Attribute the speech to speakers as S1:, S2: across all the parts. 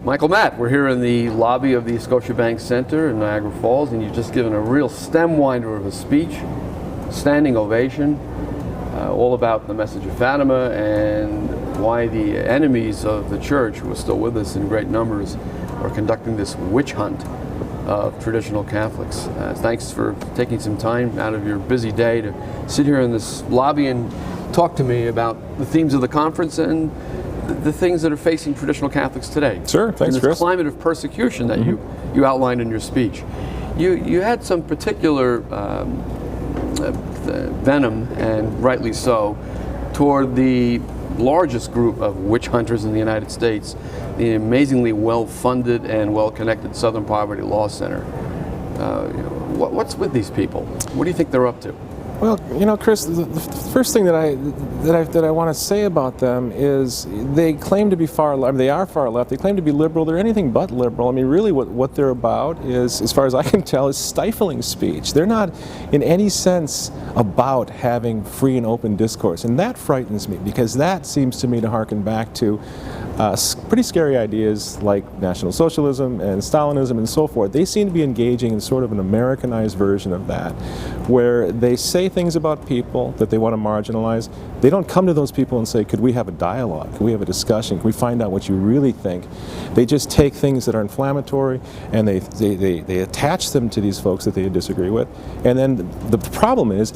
S1: Michael Matt, we're here in the lobby of the Scotiabank Center in Niagara Falls, and you've just given a real stem winder of a speech, standing ovation, all about the message of Fatima and why the enemies of the church, who are still with us in great numbers, are conducting this witch hunt of traditional Catholics. Thanks for taking some time out of your busy day to sit here in this lobby and talk to me about the themes of the conference and the things that are facing traditional Catholics today.
S2: Sure, thanks,
S1: and this
S2: Chris.
S1: climate of persecution that you outlined in your speech. You had some particular venom, and rightly so, toward the largest group of witch hunters in the United States, the amazingly well-funded and well-connected Southern Poverty Law Center. What's with these people? What do you think they're up to?
S2: Well, Chris, the first thing that I want to say about them is they claim to be far left. They are far left. They claim to be liberal. They're anything but liberal. I mean, really, what they're about is, as far as I can tell, is stifling speech. They're not, in any sense, about having free and open discourse, and that frightens me because that seems to me to harken back to pretty scary ideas like National Socialism and Stalinism and so forth. They seem to be engaging in sort of an Americanized version of that, where they say things about people that they want to marginalize. They don't come to those people and say, could we have a dialogue? Could we have a discussion? Can we find out what you really think? They just take things that are inflammatory and they attach them to these folks that they disagree with. And then the problem is,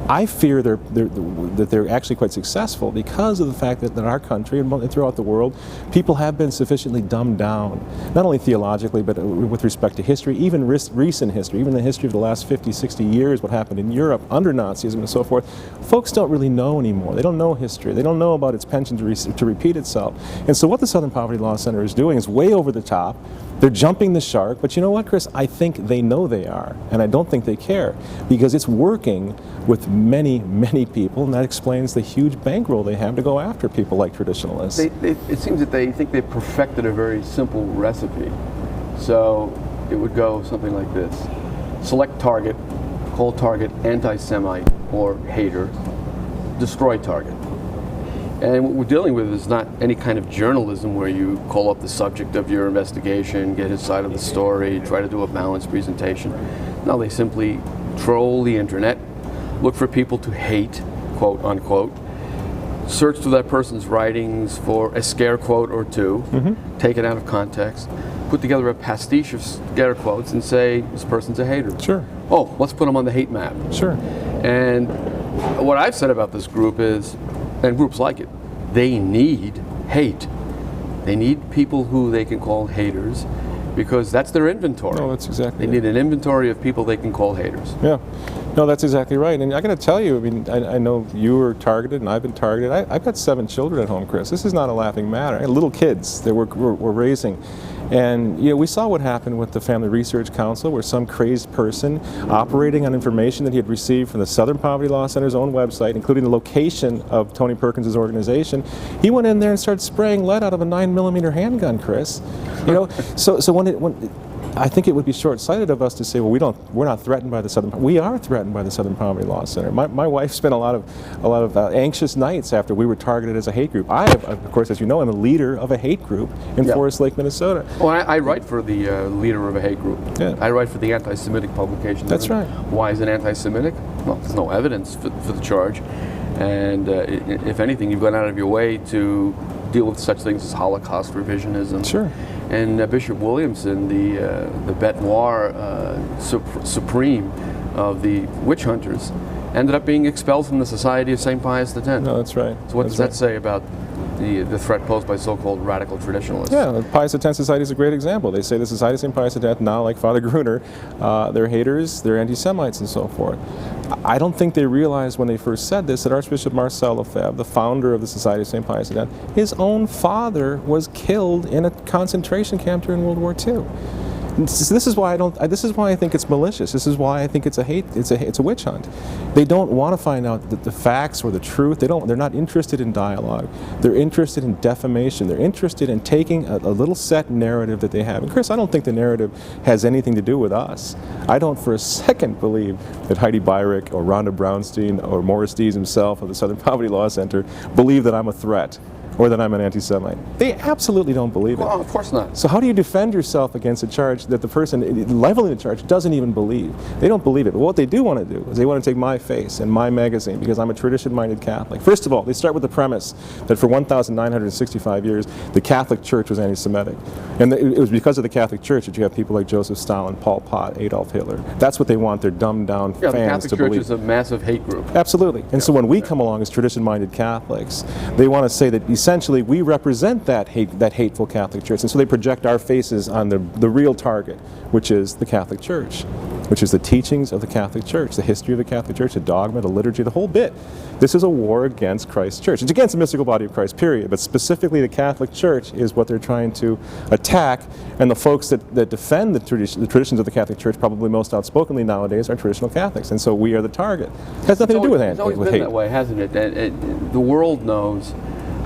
S2: I fear that they're actually quite successful because of the fact that in our country and throughout the world, people have been sufficiently dumbed down, not only theologically, but with respect to history, even recent history, even the history of the last 50, 60 years, what happened in Europe under Nazism and so forth. Folks don't really know anymore. They don't know history. They don't know about its penchant to repeat itself. And so what the Southern Poverty Law Center is doing is way over the top. They're jumping the shark, but you know what, Chris? I think they know they are, and I don't think they care, because it's working with many, many people, and that explains the huge bankroll they have to go after people like traditionalists.
S1: It seems that they think they've perfected a very simple recipe. So it would go something like this. Select target, call target anti-Semite or hater, destroy target. And what we're dealing with is not any kind of journalism where you call up the subject of your investigation, get his side of the story, try to do a balanced presentation. No, they simply troll the internet, look for people to hate, quote unquote, search through that person's writings for a scare quote or two, take it out of context, put together a pastiche of scare quotes and say, this person's a hater.
S2: Sure.
S1: Oh, let's put them on the hate map.
S2: Sure.
S1: And what I've said about this group is, and groups like it, they need hate. They need people who they can call haters, because that's their inventory.
S2: No, that's exactly
S1: They need an inventory of people they can call haters.
S2: Yeah. No, that's exactly right. And I got to tell you, I mean, I know you were targeted and I've been targeted. I've got 7 children at home, Chris. This is not a laughing matter. Little kids that we're raising. And we saw what happened with the Family Research Council, where some crazed person operating on information that he had received from the Southern Poverty Law Center's own website, including the location of Tony Perkins' organization, he went in there and started spraying lead out of a 9mm handgun, Chris. So when I think it would be short-sighted of us to say, well, we're not threatened by the Southern. We are threatened by the Southern Poverty Law Center. My wife spent a lot of anxious nights after we were targeted as a hate group. I, of course, as you know, am a leader of a hate group in Forest Lake, Minnesota.
S1: Well, I write for the leader of a hate group.
S2: Yeah.
S1: I write for the anti-Semitic publication.
S2: That's right.
S1: Why is it anti-Semitic? Well, there's no evidence for the charge, and if anything, you've gone out of your way to deal with such things as Holocaust revisionism.
S2: Sure.
S1: And Bishop Williamson, the bête noire supreme of the witch hunters, ended up being expelled from the Society of St. Pius X.
S2: No, that's right.
S1: So what does that say about the threat posed by so-called radical traditionalists?
S2: Yeah, the Pius X Society is a great example. They say the Society of St. Pius X, now like Father Gruner, they're haters, they're anti-Semites and so forth. I don't think they realized when they first said this that Archbishop Marcel Lefebvre, the founder of the Society of St. Pius X, his own father was killed in a concentration camp during World War II. This is why I think it's malicious. This is why I think it's a witch hunt. They don't want to find out the facts or the truth. They're not interested in dialogue. They're interested in defamation. They're interested in taking a little set narrative that they have. And Chris, I don't think the narrative has anything to do with us. I don't for a second believe that Heidi Beirich or Rhonda Brownstein or Morris Dees himself of the Southern Poverty Law Center believe that I'm a threat. or that I'm an anti-Semite. They absolutely don't believe it.
S1: Well, of course not.
S2: So how do you defend yourself against a charge that the person leveling the charge doesn't even believe? They don't believe it. But what they do want to do is they want to take my face and my magazine because I'm a tradition-minded Catholic. First of all, they start with the premise that for 1,965 years, the Catholic Church was anti-Semitic. And it was because of the Catholic Church that you have people like Joseph Stalin, Pol Pot, Adolf Hitler. That's what they want their dumbed-down fans to believe.
S1: The Catholic Church is a massive hate group.
S2: Absolutely. And so when we come along as tradition-minded Catholics, they want to say that essentially we represent that hateful Catholic Church. And so they project our faces on the real target, which is the Catholic Church, which is the teachings of the Catholic Church, the history of the Catholic Church, the dogma, the liturgy, the whole bit. This is a war against Christ's Church. It's against the mystical body of Christ, period. But specifically the Catholic Church is what they're trying to attack. And the folks that defend the traditions of the Catholic Church, probably most outspokenly nowadays, are traditional Catholics. And so we are the target. It has nothing to do with hate.
S1: It's always been that way, hasn't it? The world knows,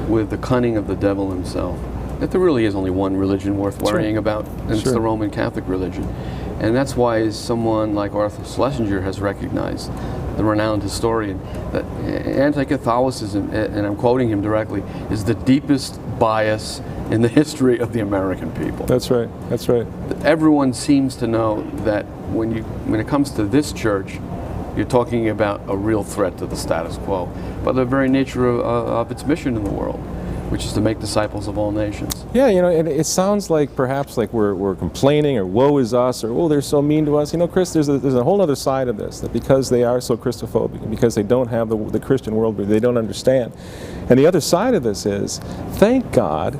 S1: with the cunning of the devil himself, that there really is only one religion worth worrying about, and it's the Roman Catholic religion. And that's why someone like Arthur Schlesinger has recognized, the renowned historian, that anti-Catholicism, and I'm quoting him directly, is the deepest bias in the history of the American people.
S2: That's right. That's right.
S1: Everyone seems to know that when it comes to this church, you're talking about a real threat to the status quo, by the very nature of its mission in the world, which is to make disciples of all nations.
S2: Yeah, you know, it sounds like perhaps like we're complaining, or woe is us, or oh, they're so mean to us. You know, Chris, there's a whole other side of this, that because they are so Christophobic, and because they don't have the Christian worldview, they don't understand. And the other side of this is, thank God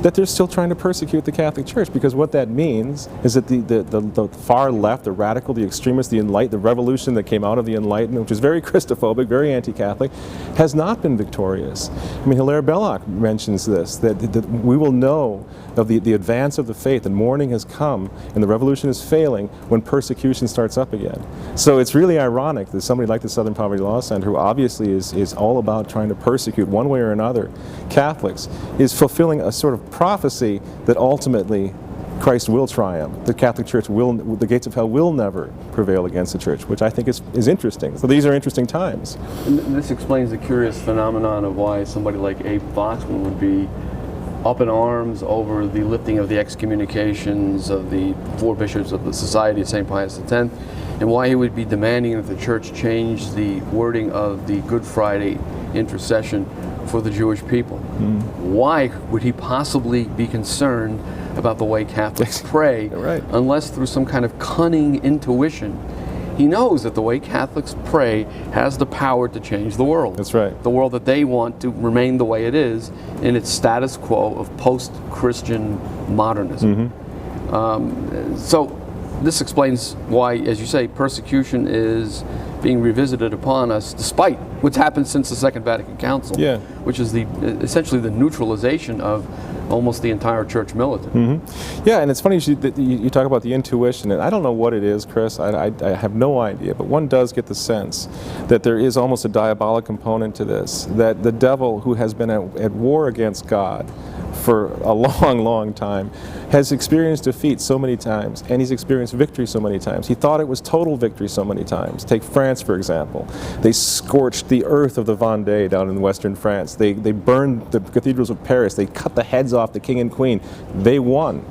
S2: that they're still trying to persecute the Catholic Church, because what that means is that the far left, the radical, the extremists, the revolution that came out of the Enlightenment, which is very Christophobic, very anti-Catholic, has not been victorious. I mean, Hilaire Belloc mentions this, that we will know of the advance of the faith, and morning has come, and the revolution is failing when persecution starts up again. So it's really ironic that somebody like the Southern Poverty Law Center, who obviously is all about trying to persecute one way or another Catholics, is fulfilling a sort of prophecy that ultimately Christ will triumph. The Catholic Church the gates of hell will never prevail against the Church, which I think is interesting. So these are interesting times.
S1: And this explains the curious phenomenon of why somebody like Abe Foxman would be up in arms over the lifting of the excommunications of the 4 bishops of the Society of St. Pius X, and why he would be demanding that the Church change the wording of the Good Friday intercession for the Jewish people. Why would he possibly be concerned about the way Catholics pray, unless through some kind of cunning intuition he knows that the way Catholics pray has the power to change the world.
S2: That's right.
S1: The world that they want to remain the way it is in its status quo of post-Christian modernism. So this explains why, as you say, persecution is being revisited upon us, despite what's happened since the Second Vatican Council, which is essentially the neutralization of almost the entire church militant.
S2: Yeah, and it's funny you talk about the intuition, and I don't know what it is, Chris. I have no idea, but one does get the sense that there is almost a diabolic component to this, that the devil, who has been at war against God for a long, long time, has experienced defeat so many times, and he's experienced victory so many times. He thought it was total victory so many times. Take France, for example. They scorched the earth of the Vendée down in western France. They burned the cathedrals of Paris. They cut the heads off the king and queen. They won.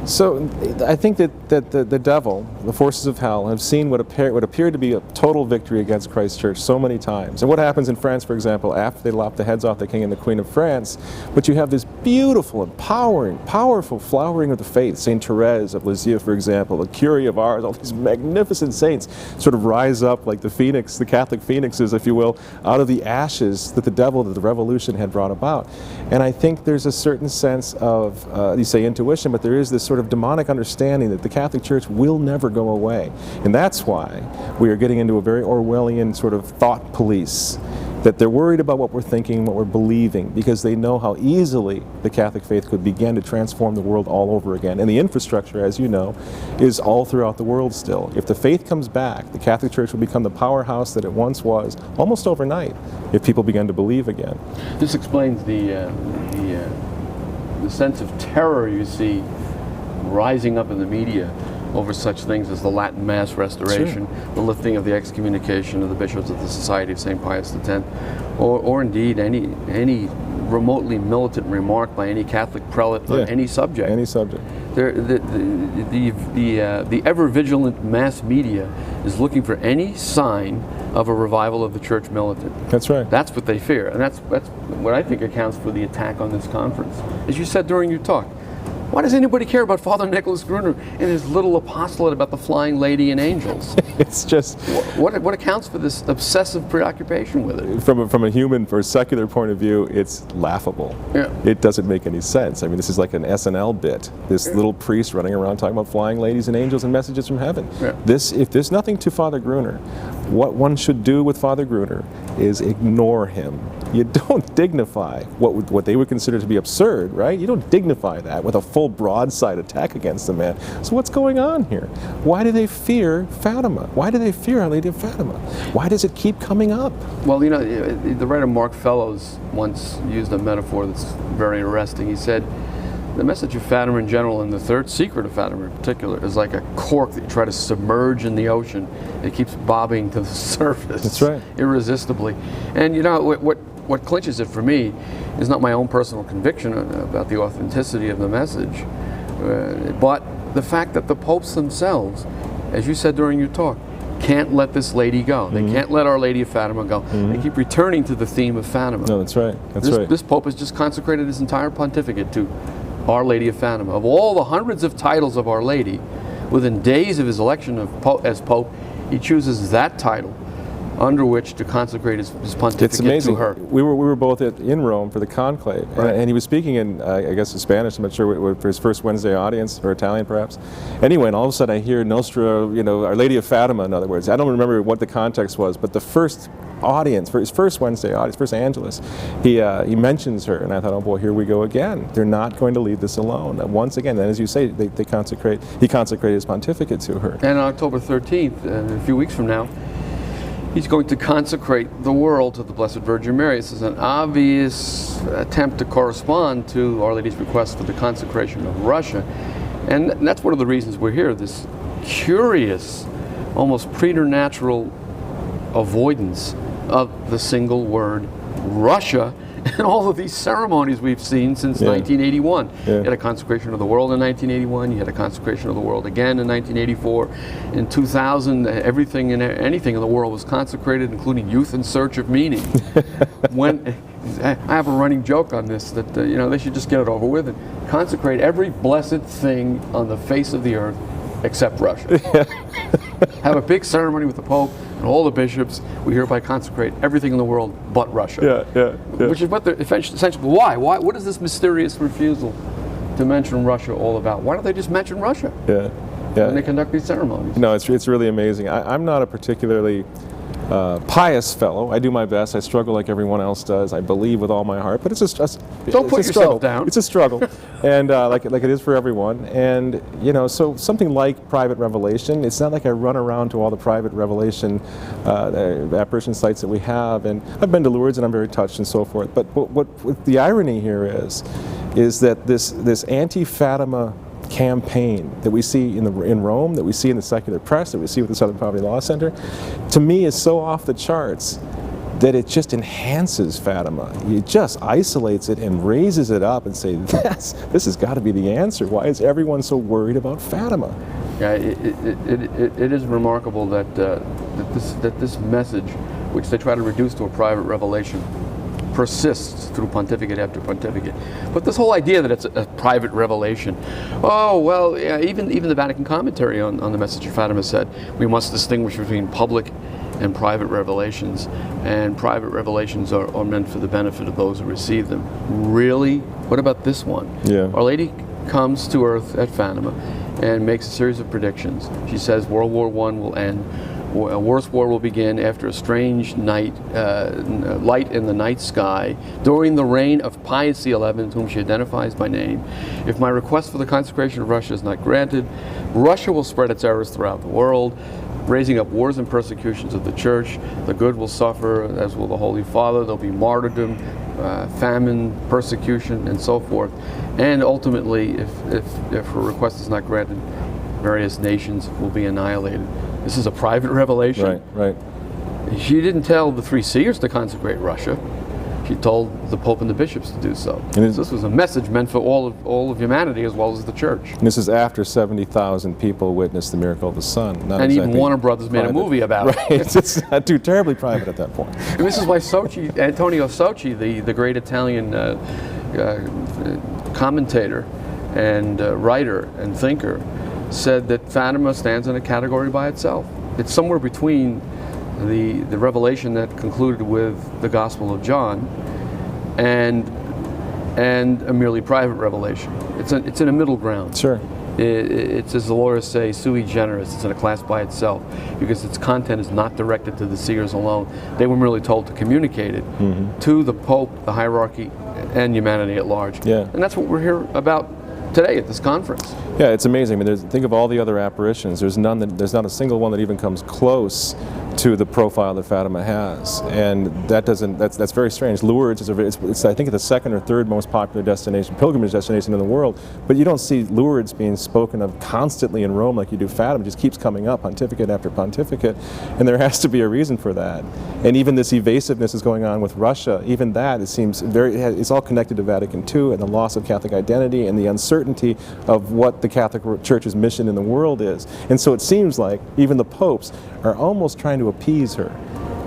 S2: So I think that the devil, the forces of hell, have seen what appeared to be a total victory against Christ's Church so many times. And what happens in France, for example, after they lop the heads off the king and the queen of France, but you have this beautiful, empowering, powerful flowering of the faith. Saint Therese of Lisieux, for example, the Curie of Ars, all these magnificent saints sort of rise up like the phoenix, the Catholic phoenixes, if you will, out of the ashes that the revolution had brought about. And I think there's a certain sense of, you say intuition, but there is this sort of demonic understanding that the Catholic Church will never go away. And that's why we are getting into a very Orwellian sort of thought police, that they're worried about what we're thinking, what we're believing, because they know how easily the Catholic faith could begin to transform the world all over again. And the infrastructure, as you know, is all throughout the world still. If the faith comes back, the Catholic Church will become the powerhouse that it once was almost overnight, if people begin to believe again.
S1: This explains the sense of terror you see rising up in the media over such things as the Latin Mass restoration, the lifting of the excommunication of the bishops of the Society of St. Pius X, or indeed any remotely militant remark by any Catholic prelate on any subject.
S2: Any subject.
S1: The ever vigilant mass media is looking for any sign of a revival of the church militant.
S2: That's right.
S1: That's what they fear, and that's what I think accounts for the attack on this conference. As you said during your talk, why does anybody care about Father Nicholas Gruner and his little apostolate about the flying lady and angels?
S2: It's just
S1: what accounts for this obsessive preoccupation with it?
S2: From a human or secular point of view, it's laughable.
S1: Yeah.
S2: It doesn't make any sense. I mean, this is like an SNL bit. This little priest running around talking about flying ladies and angels and messages from heaven.
S1: Yeah.
S2: If there's nothing to Father Gruner, what one should do with Father Gruner is ignore him. You don't dignify what they would consider to be absurd, right? You don't dignify that with a full broadside attack against the man. So what's going on here? Why do they fear Fatima? Why do they fear Our Lady of Fatima? Why does it keep coming up?
S1: Well, you know, the writer Mark Fellows once used a metaphor that's very arresting. He said, the message of Fatima in general, and the third secret of Fatima in particular, is like a cork that you try to submerge in the ocean. It keeps bobbing to the surface.
S2: That's right.
S1: Irresistibly. And you know, what clinches it for me is not my own personal conviction about the authenticity of the message, but the fact that the popes themselves, as you said during your talk, can't let this lady go. They can't let Our Lady of Fatima go. They keep returning to the theme of Fatima.
S2: No, that's right. That's right.
S1: This pope has just consecrated his entire pontificate to Our Lady of Fatima. Of all the hundreds of titles of Our Lady, within days of his election as pope, he chooses that title under which to consecrate his pontificate
S2: it's amazing.
S1: to her.
S2: We were both in Rome for the conclave,
S1: Right.
S2: and he was speaking in, I guess, in Spanish. I'm not sure for his first Wednesday audience, or Italian perhaps. Anyway, and all of a sudden I hear Nostra, Our Lady of Fatima, in other words. I don't remember what the context was, but the first audience, for his first Wednesday audience, first Angelus, he mentions her, and I thought, oh boy, here we go again. They're not going to leave this alone. And once again, and as you say, he consecrated his pontificate to her.
S1: And on October 13th, a few weeks from now, he's going to consecrate the world to the Blessed Virgin Mary. This is an obvious attempt to correspond to Our Lady's request for the consecration of Russia. And that's one of the reasons we're here, this curious, almost preternatural avoidance of the single word Russia in all of these ceremonies we've seen since 1981.
S2: Yeah.
S1: You had a consecration of the world in 1981, you had a consecration of the world again in 1984. In 2000, everything and anything in the world was consecrated, including Youth in Search of Meaning. I have a running joke on this, that they should just get it over with and consecrate every blessed thing on the face of the earth except Russia. Have a big ceremony with the Pope and all the bishops. We hereby consecrate everything in the world but Russia.
S2: Yeah.
S1: Which is what they're essentially. Why? What is this mysterious refusal to mention Russia all about? Why don't they just mention Russia when they conduct these ceremonies?
S2: No, it's really amazing. I'm not a particularly pious fellow. I do my best. I struggle like everyone else does. I believe with all my heart, but it's
S1: Don't put yourself
S2: struggle.
S1: down.
S2: It's a struggle, and like it is for everyone. And so something like private revelation. It's not like I run around to all the private revelation apparition sites that we have. And I've been to Lourdes, and I'm very touched and so forth. But what the irony here is that this anti-Fatima campaign that we see in Rome, that we see in the secular press, that we see with the Southern Poverty Law Center, to me is so off the charts that it just enhances Fatima. It just isolates it and raises it up and say, this has got to be the answer. Why is everyone so worried about Fatima?
S1: Yeah, it is remarkable that this message, which they try to reduce to a private revelation, persists through pontificate after pontificate. But this whole idea that it's a private revelation, even the Vatican commentary on the message of Fatima said we must distinguish between public and private revelations, and private revelations are meant for the benefit of those who receive them. Really? What about this one?
S2: Yeah.
S1: Our Lady comes to earth at Fatima and makes a series of predictions. She says World War I will end. A worse war will begin after a strange night, light in the night sky, during the reign of Pius XI, whom she identifies by name. If my request for the consecration of Russia is not granted, Russia will spread its errors throughout the world, raising up wars and persecutions of the Church. The good will suffer, as will the Holy Father. There'll be martyrdom, famine, persecution, and so forth. And ultimately, if her request is not granted, various nations will be annihilated. This is a private revelation.
S2: Right.
S1: She didn't tell the three seers to consecrate Russia. She told the Pope and the bishops to do so.
S2: And
S1: This was a message meant for all of humanity as well as the Church.
S2: And this is after 70,000 people witnessed the miracle of the sun. Not
S1: And even
S2: exactly
S1: Warner Brothers made a
S2: private.
S1: movie about it.
S2: Right, it's not too terribly private at that point.
S1: And this is why Antonio Socci, the great Italian commentator and writer and thinker, said that Fatima stands in a category by itself. It's somewhere between the revelation that concluded with the Gospel of John and a merely private revelation. It's in a middle ground.
S2: Sure.
S1: It's, as the lawyers say, sui generis. It's in a class by itself because its content is not directed to the seers alone. They were merely told to communicate it to the Pope, the hierarchy, and humanity at large.
S2: Yeah.
S1: And that's what we're here about today at this conference.
S2: Yeah, it's amazing. I mean, think of all the other apparitions. There's not a single one that even comes close to the profile that Fatima has, and that's very strange. Lourdes is I think the second or third most popular pilgrimage destination in the world, but you don't see Lourdes being spoken of constantly in Rome like you do Fatima. It just keeps coming up, pontificate after pontificate, and there has to be a reason for that. And even this evasiveness is going on with Russia. Even that, it seems it's all connected to Vatican II and the loss of Catholic identity and the uncertainty of what the Catholic Church's mission in the world is. And so it seems like even the popes are almost trying to appease her.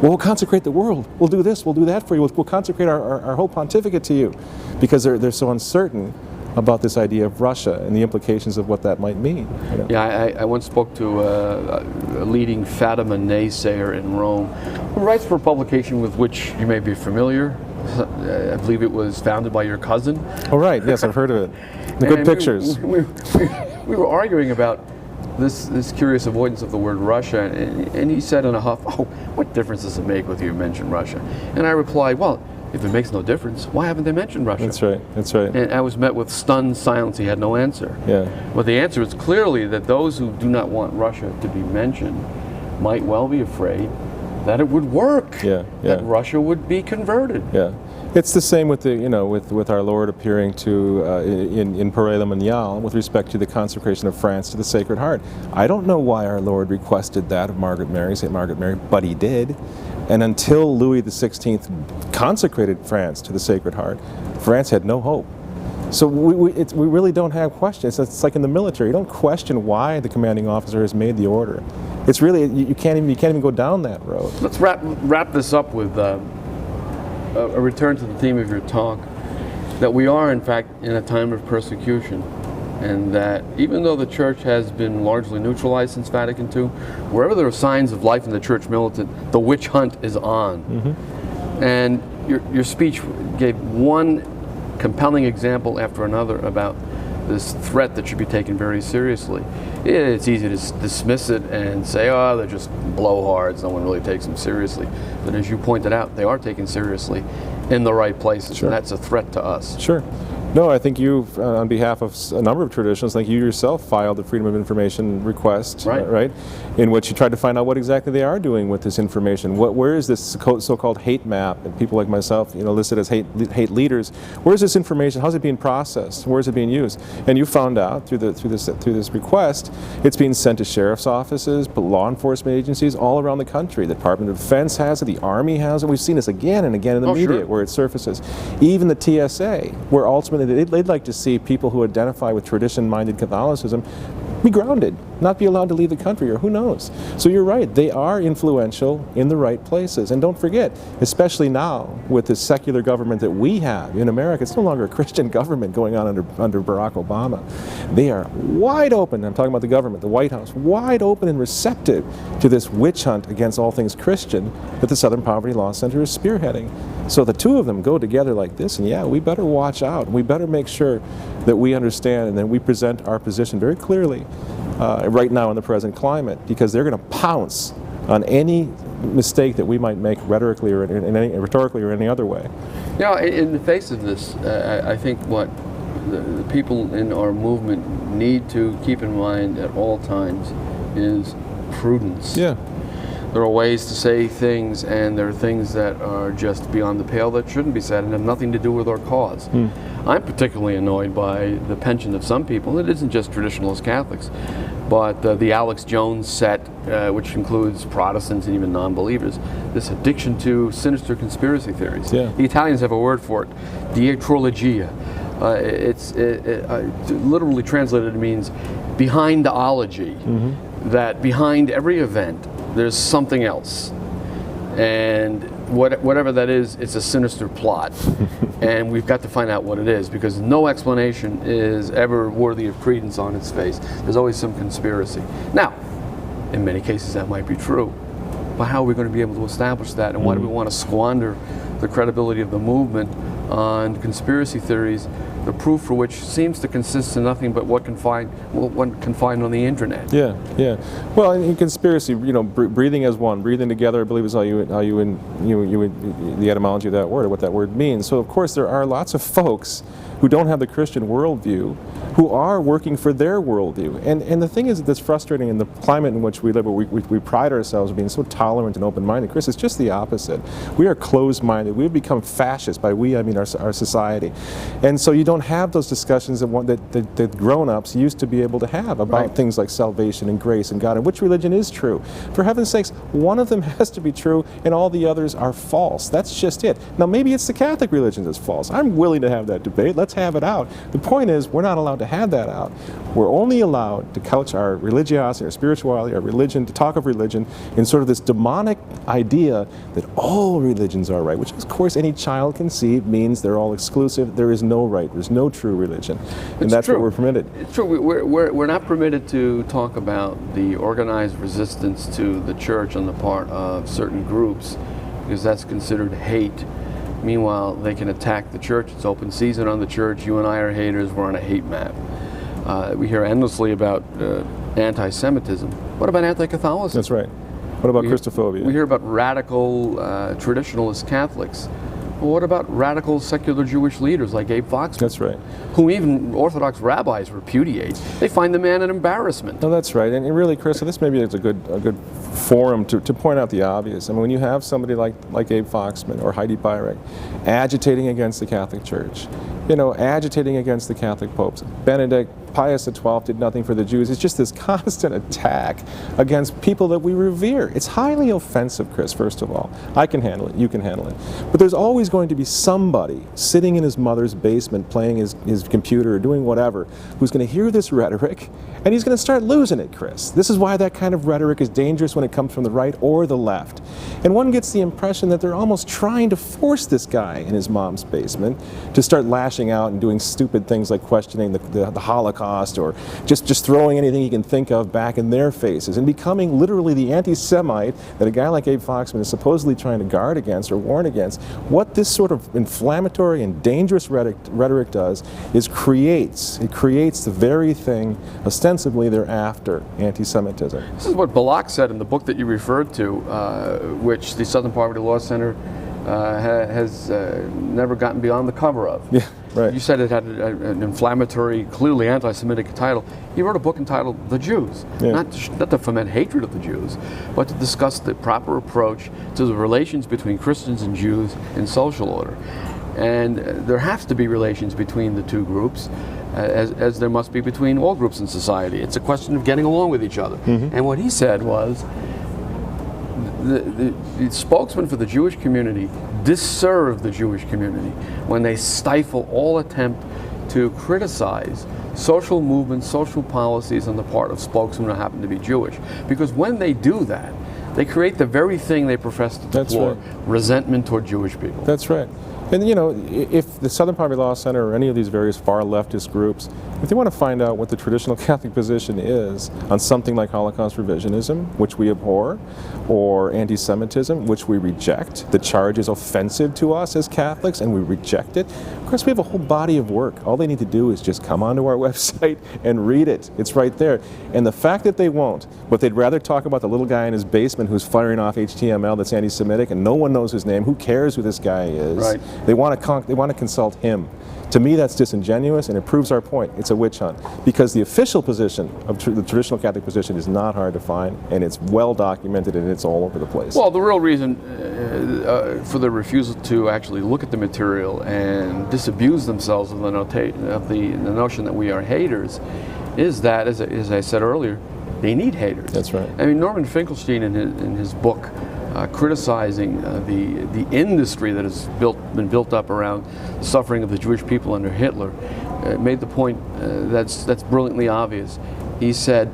S2: Well, we'll consecrate the world. We'll do this. We'll do that for you. We'll consecrate our whole pontificate to you, because they're so uncertain about this idea of Russia and the implications of what that might mean. You know?
S1: Yeah, I once spoke to a leading Fatima naysayer in Rome who writes for a publication with which you may be familiar. I believe it was founded by your cousin.
S2: Oh, right. Yes, I've heard of it. The good pictures.
S1: We were arguing about this curious avoidance of the word Russia, and he said in a huff, "Oh, what difference does it make whether you mention Russia?" And I replied, "Well, if it makes no difference, why haven't they mentioned Russia?"
S2: That's right. That's right.
S1: And I was met with stunned silence. He had no answer.
S2: Yeah.
S1: Well, the answer is clearly that those who do not want Russia to be mentioned might well be afraid that it would work.
S2: Yeah.
S1: That Russia would be converted.
S2: Yeah. It's the same with with our Lord appearing to in Père le Monial with respect to the consecration of France to the Sacred Heart. I don't know why our Lord requested that of Margaret Mary, St. Margaret Mary, but he did. And until Louis XVI consecrated France to the Sacred Heart, France had no hope. So we really don't have questions. It's like in the military. You don't question why the commanding officer has made the order. It's really you can't even go down that road.
S1: Let's wrap this up with a return to the theme of your talk, that we are in fact in a time of persecution, and that even though the Church has been largely neutralized since Vatican II, wherever there are signs of life in the Church militant, the witch hunt is on. And your speech gave one compelling example after another about this threat that should be taken very seriously. It's easy to dismiss it and say, oh, they're just blowhards, no one really takes them seriously. But as you pointed out, they are taken seriously in the right places,
S2: Sure.
S1: and that's a threat to us.
S2: Sure. No, I think you, on behalf of a number of traditions, I think you yourself filed the Freedom of Information request, right? In which you tried to find out what exactly they are doing with this information. Where is this so-called hate map, and people like myself, listed as hate leaders? Where is this information? How's it being processed? Where is it being used? And you found out through this request, it's being sent to sheriff's offices, law enforcement agencies all around the country. The Department of Defense has it, the Army has it. We've seen this again and again in the media, where it surfaces. Even the TSA, where ultimately they'd like to see people who identify with tradition-minded Catholicism be grounded, not be allowed to leave the country, or who knows. So you're right, they are influential in the right places. And don't forget, especially now with the secular government that we have in America, it's no longer a Christian government going on under Barack Obama. They are wide open, I'm talking about the government, the White House, wide open and receptive to this witch hunt against all things Christian that the Southern Poverty Law Center is spearheading. So the two of them go together like this, and yeah, we better watch out. We better make sure that we understand and that we present our position very clearly right now in the present climate, because they're going to pounce on any mistake that we might make rhetorically or rhetorically or any other way.
S1: Yeah, in the face of this, I think what the people in our movement need to keep in mind at all times is prudence.
S2: Yeah.
S1: There are ways to say things, and there are things that are just beyond the pale that shouldn't be said and have nothing to do with our cause. I'm particularly annoyed by the penchant of some people. It isn't just traditionalist Catholics, but the Alex Jones set, which includes Protestants and even non-believers, this addiction to sinister conspiracy theories.
S2: Yeah.
S1: The Italians have a word for it, dietrologia. Literally translated, it means behindology. That behind every event there's something else, and whatever that is, it's a sinister plot. And we've got to find out what it is, because no explanation is ever worthy of credence on its face. There's always some conspiracy. Now, in many cases that might be true, but how are we going to be able to establish that, and why do we want to squander the credibility of the movement on conspiracy theories, the proof for which seems to consist in nothing but what one can find on the internet?
S2: Yeah, yeah. Well, in conspiracy, breathing as one, breathing together, I believe is the etymology of that word, or what that word means. So, of course, there are lots of folks who don't have the Christian worldview, who are working for their worldview. And the thing is that's frustrating in the climate in which we live, where we pride ourselves on being so tolerant and open-minded. Chris, it's just the opposite. We are closed-minded. We've become fascist. By we, I mean our society. And so you don't have those discussions that grown-ups used to be able to have about things like salvation and grace and God, and which religion is true. For heaven's sakes, one of them has to be true, and all the others are false. That's just it. Now, maybe it's the Catholic religion that's false. I'm willing to have that debate. Let's have it out. The point is, we're not allowed to have that out. We're only allowed to couch our religiosity, our spirituality, our religion, to talk of religion in sort of this demonic idea that all religions are right, which of course any child can see means they're all exclusive. There is no right. There's no true religion. And that's what we're permitted.
S1: It's true. We're not permitted to talk about the organized resistance to the church on the part of certain groups, because that's considered hate. Meanwhile, they can attack the church. It's open season on the church. You and I are haters. We're on a hate map. We hear endlessly about anti-Semitism. What about anti-Catholicism?
S2: That's right. What about Christophobia?
S1: We hear about radical traditionalist Catholics. Well, what about radical secular Jewish leaders like Abe Foxman?
S2: That's right.
S1: Whom even Orthodox rabbis repudiate. They find the man an embarrassment.
S2: No, that's right. And really, Chris, so this maybe is a good forum to point out the obvious. I mean, when you have somebody like Abe Foxman or Heidi Beirach agitating against the Catholic Church, agitating against the Catholic popes, Benedict, Pius XII did nothing for the Jews. It's just this constant attack against people that we revere. It's highly offensive, Chris, first of all. I can handle it. You can handle it. But there's always going to be somebody sitting in his mother's basement playing his computer or doing whatever who's going to hear this rhetoric, and he's going to start losing it, Chris. This is why that kind of rhetoric is dangerous when it comes from the right or the left. And one gets the impression that they're almost trying to force this guy in his mom's basement to start lashing out and doing stupid things like questioning the Holocaust, or just throwing anything he can think of back in their faces and becoming literally the anti-Semite that a guy like Abe Foxman is supposedly trying to guard against or warn against. What this sort of inflammatory and dangerous rhetoric does is creates the very thing ostensibly they're after, anti-Semitism.
S1: This is what Balak said in the book that you referred to, which the Southern Poverty Law Center has never gotten beyond the cover of.
S2: Yeah, right.
S1: You said it had an inflammatory, clearly anti-Semitic title. He wrote a book entitled The Jews, not to foment hatred of the Jews, but to discuss the proper approach to the relations between Christians and Jews in social order. And there has to be relations between the two groups, as there must be between all groups in society. It's a question of getting along with each other. And what he said was, the spokesman for the Jewish community disserve the Jewish community when they stifle all attempt to criticize social movements, social policies on the part of spokesmen who happen to be Jewish. Because when they do that, they create the very thing they profess to deplore, resentment toward Jewish people.
S2: That's right. And if the Southern Poverty Law Center or any of these various far leftist groups, if they want to find out what the traditional Catholic position is on something like Holocaust revisionism, which we abhor, or anti-Semitism, which we reject, the charge is offensive to us as Catholics and we reject it, of course we have a whole body of work. All they need to do is just come onto our website and read it. It's right there. And the fact that they won't, but they'd rather talk about the little guy in his basement who's firing off HTML that's anti-Semitic and no one knows his name, who cares who this guy is?
S1: Right.
S2: They want to consult him. To me, that's disingenuous, and it proves our point. It's It's a witch hunt. Because the official position of the traditional Catholic position is not hard to find, and it's well documented, and it's all over the place.
S1: Well, the real reason for the refusal to actually look at the material and disabuse themselves of the notion that we are haters is that, as I said earlier, they need haters.
S2: That's right.
S1: I mean, Norman Finkelstein in his book criticizing the industry that has been built up around the suffering of the Jewish people under Hitler made the point that's brilliantly obvious. He said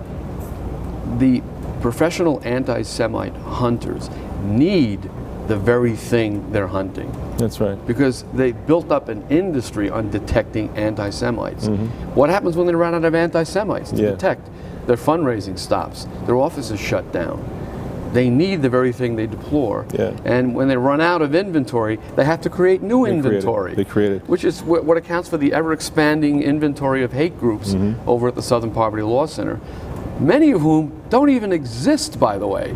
S1: the professional anti-Semite hunters need the very thing they're hunting.
S2: That's right.
S1: Because they built up an industry on detecting anti-Semites. What happens when they run out of anti-Semites to detect? Their fundraising stops. Their offices shut down. They need the very thing they deplore. And when they run out of inventory, they have to create new inventory.
S2: They create it.
S1: Which is what accounts for the ever-expanding inventory of hate groups over at the Southern Poverty Law Center. Many of whom don't even exist, by the way.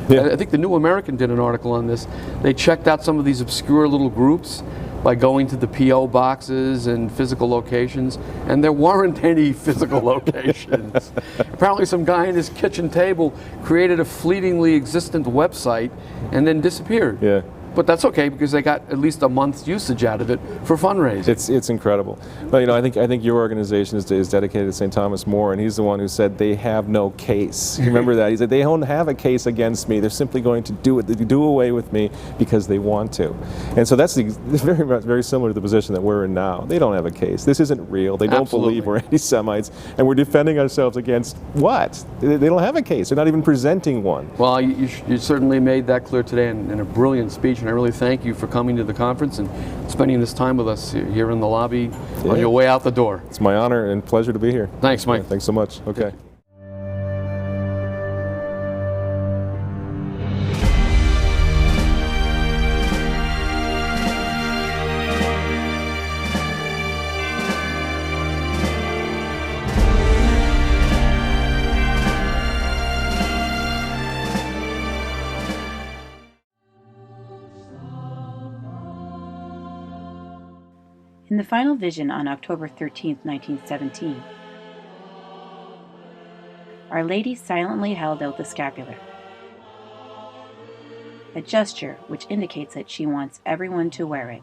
S1: I think the New American did an article on this. They checked out some of these obscure little groups by going to the P.O. boxes and physical locations, and there weren't any physical locations. Apparently some guy in his kitchen table created a fleetingly existent website and then disappeared. But that's okay, because they got at least a month's usage out of it for fundraising.
S2: It's incredible. But I think your organization is dedicated to St. Thomas More, and he's the one who said they have no case. You remember that? He said they don't have a case against me. They're simply going to do away with me because they want to. And so that's very similar to the position that we're in now. They don't have a case. This isn't real. They don't believe we're anti-Semites, and we're defending ourselves against what? They don't have a case. They're not even presenting one.
S1: Well, you certainly made that clear today in a brilliant speech. And I really thank you for coming to the conference and spending this time with us here in the lobby on your way out the door.
S2: It's my honor and pleasure to be here.
S1: Thanks, Mike.
S2: Thanks so much. Okay.
S3: In the final vision on October 13, 1917, Our Lady silently held out the scapular, a gesture which indicates that she wants everyone to wear it.